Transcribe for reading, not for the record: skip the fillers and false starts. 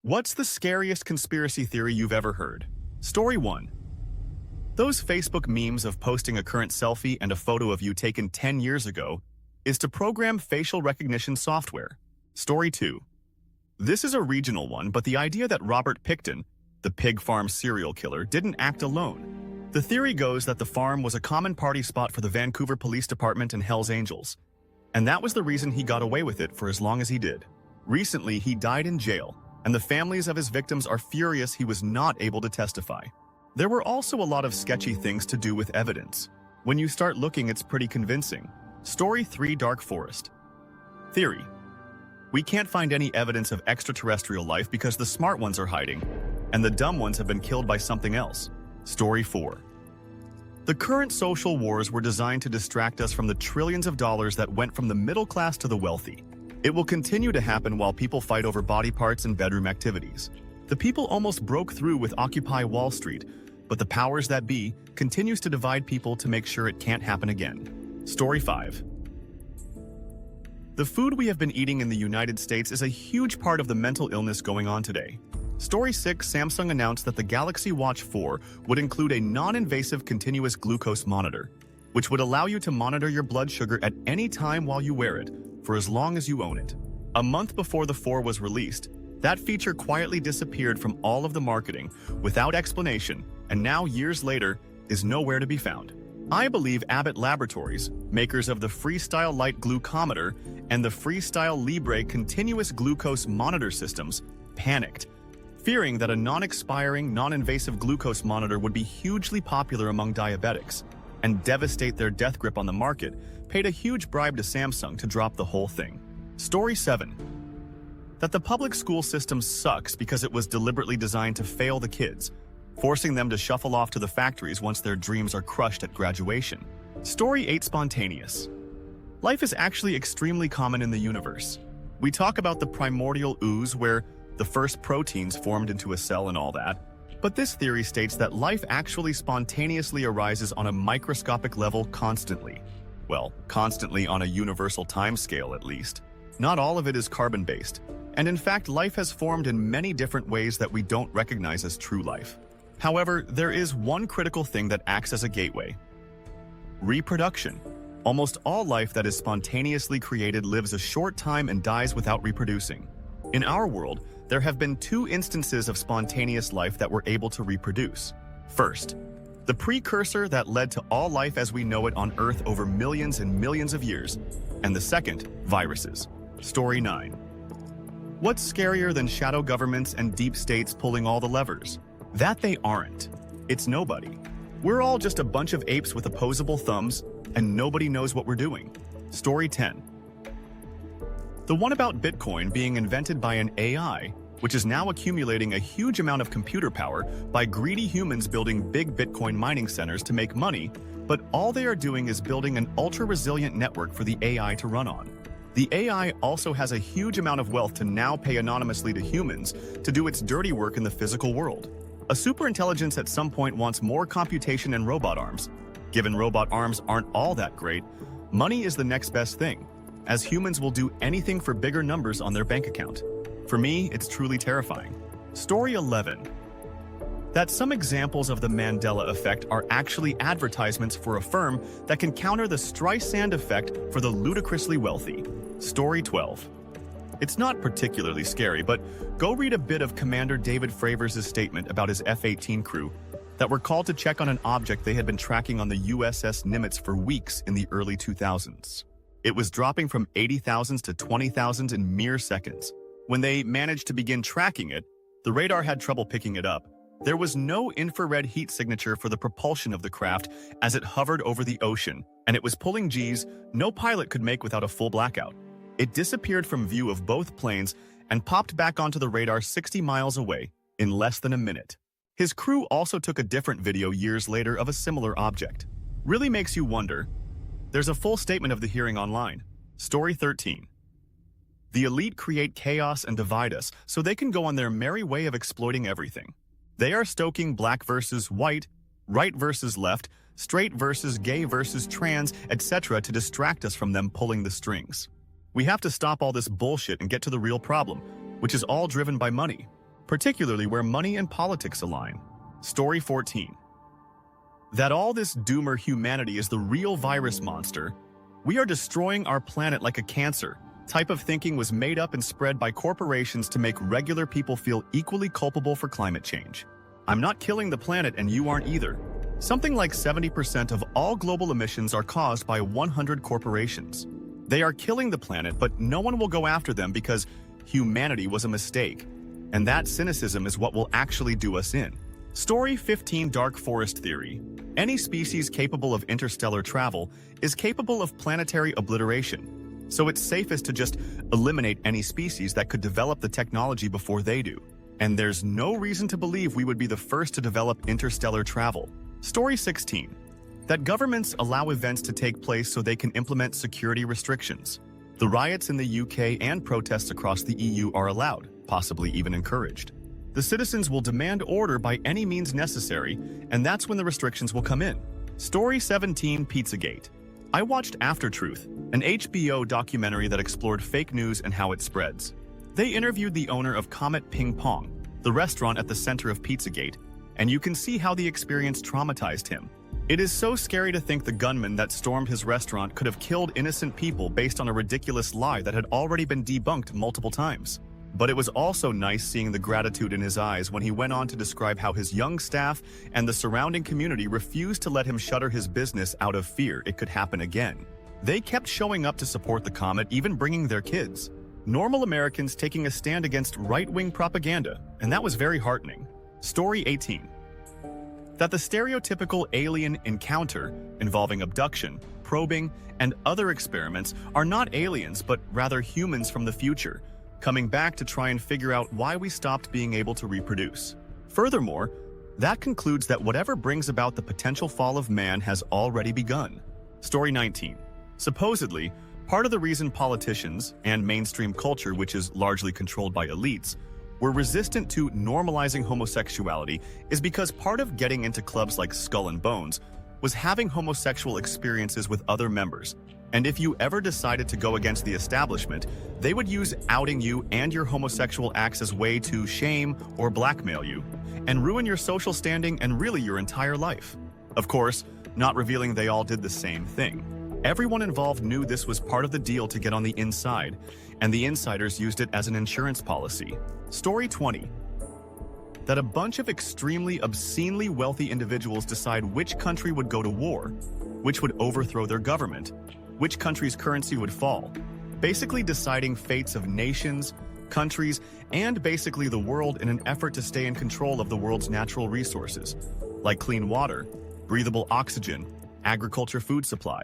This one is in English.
What's the scariest conspiracy theory you've ever heard? Story 1. Those Facebook memes of posting a current selfie and a photo of you taken 10 years ago is to program facial recognition software. Story 2. This is a regional one, but the idea that Robert Pickton, the pig farm serial killer, didn't act alone. The theory goes that the farm was a common party spot for the Vancouver Police Department and Hells Angels, and that was the reason he got away with it for as long as he did. Recently, he died in jail, and the families of his victims are furious he was not able to testify. There were also a lot of sketchy things to do with evidence. When you start looking, it's pretty convincing. Story 3. Dark Forest. Theory. We can't find any evidence of extraterrestrial life because the smart ones are hiding, and the dumb ones have been killed by something else. Story 4. The current social wars were designed to distract us from the trillions of dollars that went from the middle class to the wealthy. It will continue to happen while people fight over body parts and bedroom activities. The people almost broke through with Occupy Wall Street, but the powers that be continues to divide people to make sure it can't happen again. Story 5. The food we have been eating in the United States is a huge part of the mental illness going on today. Story 6. Samsung announced that the Galaxy Watch 4 would include a non-invasive continuous glucose monitor, which would allow you to monitor your blood sugar at any time while you wear it, for as long as you own it. A month before the 4 was released, that feature quietly disappeared from all of the marketing without explanation, and now years later is nowhere to be found. I believe Abbott Laboratories, makers of the Freestyle Light Glucometer and the Freestyle Libre continuous glucose monitor systems, panicked, fearing that a non-expiring, non-invasive glucose monitor would be hugely popular among diabetics and devastate their death grip on the market, paid a huge bribe to Samsung to drop the whole thing. Story 7. That the public school system sucks because it was deliberately designed to fail the kids, forcing them to shuffle off to the factories once their dreams are crushed at graduation. Story 8. Spontaneous. Life is actually extremely common in the universe. We talk about the primordial ooze where the first proteins formed into a cell and all that, but this theory states that life actually spontaneously arises on a microscopic level constantly. Well, constantly on a universal timescale at least. Not all of it is carbon-based, and in fact life has formed in many different ways that we don't recognize as true life. However, there is one critical thing that acts as a gateway. Reproduction. Almost all life that is spontaneously created lives a short time and dies without reproducing. In our world, there have been 2 instances of spontaneous life that were able to reproduce. First, the precursor that led to all life as we know it on Earth over millions and millions of years, and the second, viruses. Story 9. What's scarier than shadow governments and deep states pulling all the levers? That they aren't. It's nobody. We're all just a bunch of apes with opposable thumbs, and nobody knows what we're doing. Story 10. The one about Bitcoin being invented by an AI, which is now accumulating a huge amount of computer power by greedy humans building big Bitcoin mining centers to make money, but all they are doing is building an ultra-resilient network for the AI to run on. The AI also has a huge amount of wealth to now pay anonymously to humans to do its dirty work in the physical world. A superintelligence at some point wants more computation and robot arms. Given robot arms aren't all that great, money is the next best thing, as humans will do anything for bigger numbers on their bank account. For me, it's truly terrifying. Story 11. That some examples of the Mandela effect are actually advertisements for a firm that can counter the Streisand effect for the ludicrously wealthy. Story 12. It's not particularly scary, but go read a bit of Commander David Fravers' statement about his F-18 crew that were called to check on an object they had been tracking on the USS Nimitz for weeks in the early 2000s. It was dropping from 80,000 to 20,000 in mere seconds. When they managed to begin tracking it, the radar had trouble picking it up. There was no infrared heat signature for the propulsion of the craft as it hovered over the ocean, and it was pulling G's no pilot could make without a full blackout. It disappeared from view of both planes and popped back onto the radar 60 miles away in less than a minute. His crew also took a different video years later of a similar object. Really makes you wonder. There's a full statement of the hearing online. Story 13. The elite create chaos and divide us so they can go on their merry way of exploiting everything. They are stoking black versus white, right versus left, straight versus gay versus trans, etc. to distract us from them pulling the strings. We have to stop all this bullshit and get to the real problem, which is all driven by money. particularly where money and politics align. Story 14. That all this doomer humanity is the real virus monster. We are destroying our planet like a cancer. Type of thinking was made up and spread by corporations to make regular people feel equally culpable for climate change. I'm not killing the planet and you aren't either. Something like 70% of all global emissions are caused by 100 corporations. They are killing the planet, but no one will go after them because humanity was a mistake. And that cynicism is what will actually do us in. Story 15. Dark Forest Theory. Any species capable of interstellar travel is capable of planetary obliteration. So it's safest to just eliminate any species that could develop the technology before they do. And there's no reason to believe we would be the first to develop interstellar travel. Story 16. That governments allow events to take place so they can implement security restrictions. The riots in the UK and protests across the EU are allowed, possibly even encouraged. The citizens will demand order by any means necessary, and that's when the restrictions will come in. Story 17. Pizzagate. I watched After Truth, an HBO documentary that explored fake news and how it spreads. They interviewed the owner of Comet Ping Pong, the restaurant at the center of Pizzagate, and you can see how the experience traumatized him. It is so scary to think the gunman that stormed his restaurant could have killed innocent people based on a ridiculous lie that had already been debunked multiple times. But it was also nice seeing the gratitude in his eyes when he went on to describe how his young staff and the surrounding community refused to let him shutter his business out of fear it could happen again. They kept showing up to support the Comet, even bringing their kids. Normal Americans taking a stand against right-wing propaganda, and that was very heartening. Story 18. That the stereotypical alien encounter involving abduction, probing, and other experiments are not aliens but rather humans from the future, coming back to try and figure out why we stopped being able to reproduce. Furthermore, that concludes that whatever brings about the potential fall of man has already begun. Story 19. Supposedly, part of the reason politicians and mainstream culture, which is largely controlled by elites, were resistant to normalizing homosexuality is because part of getting into clubs like Skull and Bones was having homosexual experiences with other members. And if you ever decided to go against the establishment, they would use outing you and your homosexual acts as a way to shame or blackmail you, and ruin your social standing and really your entire life. Of course, not revealing they all did the same thing. Everyone involved knew this was part of the deal to get on the inside, and the insiders used it as an insurance policy. Story 20. That a bunch of extremely obscenely wealthy individuals decide which country would go to war, which would overthrow their government, which country's currency would fall, basically deciding fates of nations, countries, and basically the world in an effort to stay in control of the world's natural resources, like clean water, breathable oxygen, agriculture food supply,